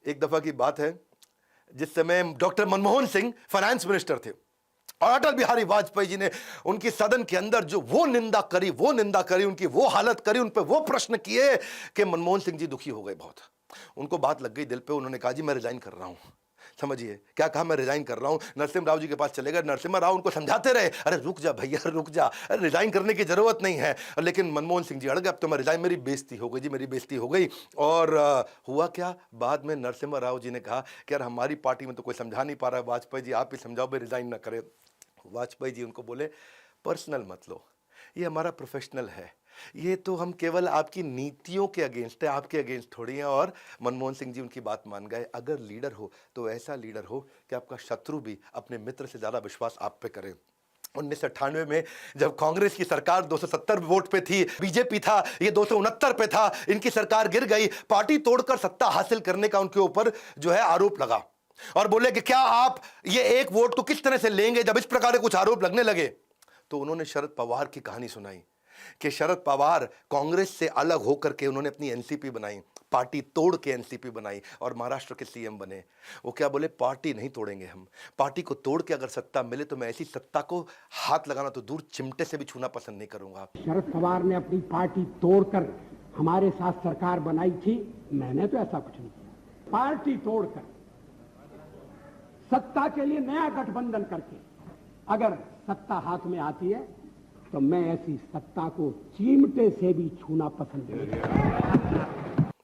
एक दफा की बात है जिस समय doctor Manmohan Singh finance minister थे और अटल बिहारी वाजपेयी जी ने उनकी सदन के अंदर जो वो निंदा करी, उनकी वो हालत करी, उन पे वो प्रश्न किए कि मनमोहन सिंह जी दुखी हो गए बहुत। उनको बात लग गई दिल पे, उन्होंने कहा जी मैं रिजाइन कर रहा हूं। समझिए क्या कहा, मैं रिजाइन कर रहा हूं। नरसिम्हा राव जी के पास चले गए, नरसिम्हा राव उनको समझाते रहे, अरे रुक जा भैया रुक जा, अरे रिजाइन करने की जरूरत नहीं है। लेकिन मनमोहन सिंह जी अड़ गए, अब तो मैं रिजाइन, मेरी बेइज्जती हो गई जी, मेरी बेइज्जती हो गई। और हुआ क्या, बाद में नरसिम्हा राव जी ने कहा कि यार हमारी पार्टी में तो कोई समझा नहीं पा रहा है, वाजपेयी जी आप ही समझाओ भाई रिजाइन ना करे। वाजपेयी जी उनको बोले पर्सनल मत लो, ये हमारा प्रोफेशनल है, ये तो हम केवल आपकी नीतियों के अगेंस्ट है, आपके अगेंस्ट थोड़ी है। और मनमोहन सिंह जी उनकी बात मान गए। अगर लीडर हो तो ऐसा लीडर हो कि आपका शत्रु भी अपने मित्र से ज्यादा विश्वास आप पे करे। 1998 में जब कांग्रेस की सरकार 270 वोट पे थी, बीजेपी था ये 269 पे था, इनकी सरकार गिर गई, पार्टी तोड़कर सत्ता हासिल करने का उनके ऊपर जो है आरोप लगा और बोले कि क्या आप ये एक वोट को किस तरह से लेंगे जब इस प्रकार के कुछ आरोप लगने लगे। तो उन्होंने शरद पवार की कहानी सुनाई कि शरद पवार कांग्रेस से अलग होकर के उन्होंने अपनी एनसीपी बनाई, पार्टी तोड़ के एनसीपी बनाई और महाराष्ट्र के सीएम बने। वो क्या बोले, पार्टी नहीं तोड़ेंगे हम, पार्टी को तोड़ के अगर सत्ता मिले तो मैं ऐसी सत्ता को हाथ लगाना तो दूर चिमटे से भी छूना पसंद नहीं करूंगा। शरद पवार ने अपनी पार्टी तोड़कर हमारे साथ सरकार बनाई थी, मैंने तो ऐसा कुछ नहीं किया। पार्टी तोड़कर सत्ता के लिए नया गठबंधन करके अगर सत्ता हाथ में आती है तो मैं ऐसी सत्ता को चिमटे से भी छूना पसंद नहीं करता।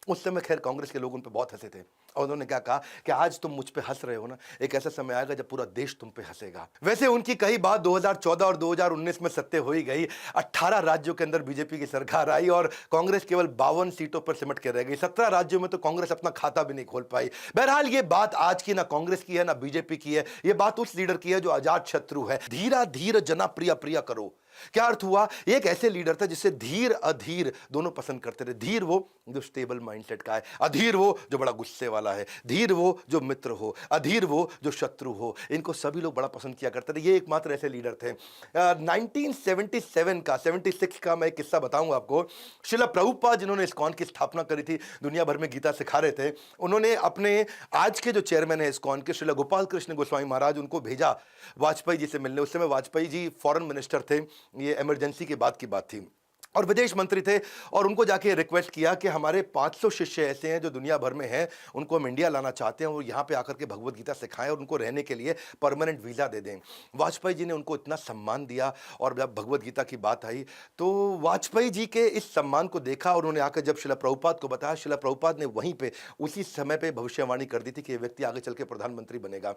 उस समय खैर कांग्रेस के लोग उन पे बहुत हंसे थे और उन्होंने क्या कहा कि आज तुम मुझ पे हंस रहे हो ना, एक ऐसा समय आएगा जब पूरा देश तुम पे हंसेगा। वैसे उनकी कई बात 2014 और 2019 में सत्य हो ही गई। 18 राज्यों के अंदर बीजेपी की सरकार आई और कांग्रेस केवल 52 सीटों पर सिमट के रह गई। 17 राज्यों में तो कांग्रेस अपना खाता भी नहीं खोल पाई। बहरहाल ये बात आज की ना कांग्रेस की है ना बीजेपी की है, ये बात उस लीडर की है जो आजाद शत्रु है। धीरा धीर जना प्रिया प्रिया करो, क्या अर्थ हुआ, एक ऐसे लीडर था जिसे धीर अधीर दोनों पसंद करते थे। धीर वो जो स्टेबल माइंडसेट का है, अधीर वो जो बड़ा गुस्से वाला है, धीर वो जो मित्र हो, अधीर वो जो शत्रु हो, इनको सभी लोग बड़ा पसंद किया करते थे। ये एकमात्र ऐसे लीडर थे। 1977 का 76 का मैं एक किस्सा बताऊंगा आपको। श्रील प्रभुपाद जिन्होंने इस्कॉन की स्थापना करी थी, दुनिया भर में गीता सिखा रहे थे, उन्होंने अपने आज के जो चेयरमैन है इस्कॉन के श्रील गोपाल कृष्ण गोस्वामी महाराज, उनको भेजा वाजपेयी जी से मिलने। उस समय वाजपेयी जी फॉरेन मिनिस्टर थे, ये इमरजेंसी के बाद की बात थी और विदेश मंत्री थे। और उनको जाके रिक्वेस्ट किया कि हमारे 500 शिष्य ऐसे हैं जो दुनिया भर में हैं, उनको हम इंडिया लाना चाहते हैं और यहाँ पे आकर के भगवत गीता सिखाएं और उनको रहने के लिए परमानेंट वीज़ा दे दें। वाजपेयी जी ने उनको इतना सम्मान दिया और जब भगवत गीता की बात आई तो वाजपेयी जी के इस सम्मान को देखा और उन्होंने आकर जब श्रील प्रभुपाद को बताया, श्रील प्रभुपाद ने वहीं पर उसी समय पर भविष्यवाणी कर दी थी कि ये व्यक्ति आगे चल के प्रधानमंत्री बनेगा।